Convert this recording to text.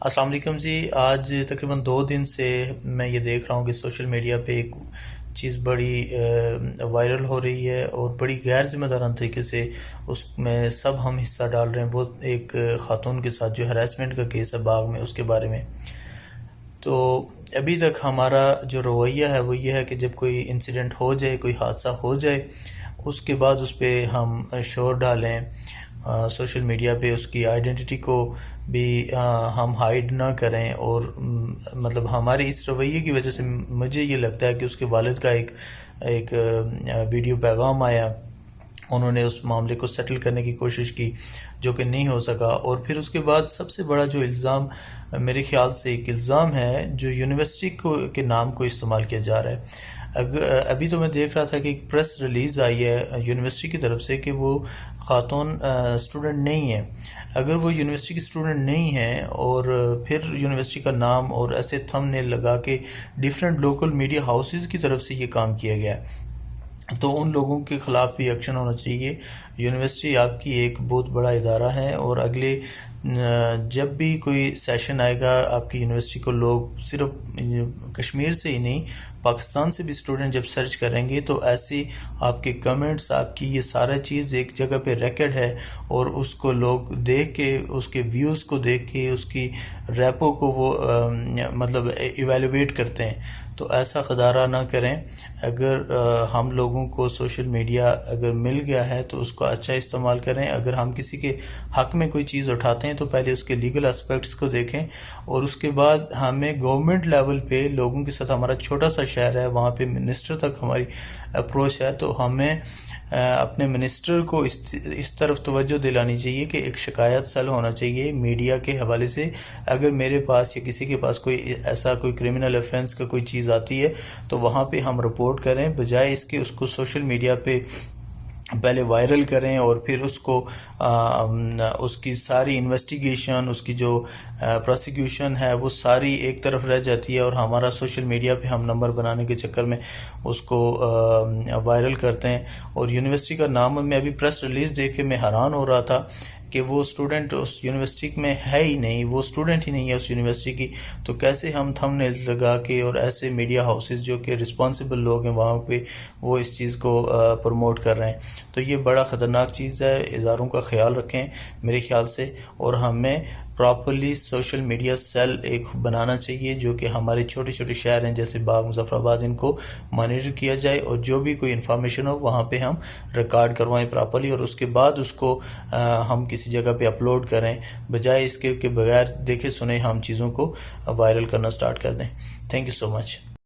السلام علیکم جی. آج تقریباً 2 دن سے میں یہ دیکھ رہا ہوں کہ سوشل میڈیا پہ ایک چیز بڑی وائرل ہو رہی ہے اور بڑی غیر ذمہ دارانہ طریقے سے اس میں سب ہم حصہ ڈال رہے ہیں. وہ ایک خاتون کے ساتھ جو ہراسمنٹ کا کیس ہے باغ میں، اس کے بارے میں. تو ابھی تک ہمارا جو رویہ ہے وہ یہ ہے کہ جب کوئی انسیڈنٹ ہو جائے، کوئی حادثہ ہو جائے، اس کے بعد اس پہ ہم شور ڈالیں، سوشل میڈیا پہ اس کی آئیڈینٹی کو بھی ہم ہائیڈ نہ کریں. اور مطلب ہمارے اس رویے کی وجہ سے مجھے یہ لگتا ہے کہ اس کے والد کا ایک ویڈیو پیغام آیا، انہوں نے اس معاملے کو سیٹل کرنے کی کوشش کی جو کہ نہیں ہو سکا. اور پھر اس کے بعد سب سے بڑا جو الزام میرے خیال سے ایک الزام ہے جو یونیورسٹی کے نام کو استعمال کیا جا رہا ہے. ابھی تو میں دیکھ رہا تھا کہ ایک پریس ریلیز آئی ہے یونیورسٹی کی طرف سے کہ وہ خاتون اسٹوڈنٹ نہیں ہے. اگر وہ یونیورسٹی کی اسٹوڈنٹ نہیں ہے اور پھر یونیورسٹی کا نام اور ایسے تھم نیل لگا کے ڈیفرنٹ لوکل میڈیا ہاؤسز کی طرف سے یہ کام کیا گیا ہے، تو ان لوگوں کے خلاف بھی ایکشن ہونا چاہیے. یونیورسٹی آپ کی ایک بہت بڑا ادارہ ہے، اور اگلے جب بھی کوئی سیشن آئے گا آپ کی یونیورسٹی کو، لوگ صرف کشمیر سے ہی نہیں پاکستان سے بھی اسٹوڈنٹ جب سرچ کریں گے تو ایسی آپ کے کمنٹس، آپ کی یہ سارا چیز ایک جگہ پہ ریکارڈ ہے، اور اس کو لوگ دیکھ کے، اس کے ویوز کو دیکھ کے، اس کی ریپو کو وہ مطلب ایویلویٹ کرتے ہیں. تو ایسا خدارہ نہ کریں. اگر ہم لوگوں کو سوشل میڈیا اگر مل گیا ہے تو اس کو اچھا استعمال کریں. اگر ہم کسی کے حق میں کوئی چیز اٹھاتے ہیں تو پہلے اس کے لیگل اسپیکٹس کو دیکھیں، اور اس کے بعد ہمیں گورنمنٹ لیول پہ لوگوں کے ساتھ، ہمارا چھوٹا سا شہر ہے وہاں پہ منسٹر تک ہماری اپروچ ہے، تو ہمیں اپنے منسٹر کو اس طرف توجہ دلانی چاہیے کہ ایک شکایت سیل ہونا چاہیے میڈیا کے حوالے سے. اگر میرے پاس یا کسی کے پاس کوئی ایسا کوئی کرمنل افینس کا کوئی چیز آتی ہے تو وہاں پہ ہم رپورٹ کریں، بجائے اس کے اس کو سوشل میڈیا پہ پہلے وائرل کریں اور پھر اس کو اس کی ساری انویسٹیگیشن، اس کی جو پروسیکیوشن ہے وہ ساری ایک طرف رہ جاتی ہے، اور ہمارا سوشل میڈیا پہ ہم نمبر بنانے کے چکر میں اس کو وائرل کرتے ہیں. اور یونیورسٹی کا نام، میں ابھی پریس ریلیز دیکھ کے میں حیران ہو رہا تھا کہ وہ اسٹوڈنٹ اس یونیورسٹی میں ہے ہی نہیں، وہ اسٹوڈنٹ ہی نہیں ہے اس یونیورسٹی کی. تو کیسے ہم تھم نیلز لگا کے، اور ایسے میڈیا ہاؤسز جو کہ رسپانسبل لوگ ہیں وہاں پہ وہ اس چیز کو پروموٹ کر رہے ہیں. تو یہ بڑا خطرناک چیز ہے. اداروں کا خیال رکھیں میرے خیال سے، اور ہمیں پراپرلی سوشل میڈیا سیل ایک بنانا چاہیے جو کہ ہمارے چھوٹے چھوٹے شہر ہیں جیسے باغ، مظفر آباد، ان کو مانیٹر کیا جائے، اور جو بھی کوئی انفارمیشن ہو وہاں پہ ہم ریکارڈ کروائیں پراپرلی، اور اس کے بعد اس کو ہم کسی جگہ پہ اپلوڈ کریں، بجائے اس کے کہ بغیر دیکھے سنے ہم چیزوں کو وائرل کرنا سٹارٹ کر دیں. Thank you so much.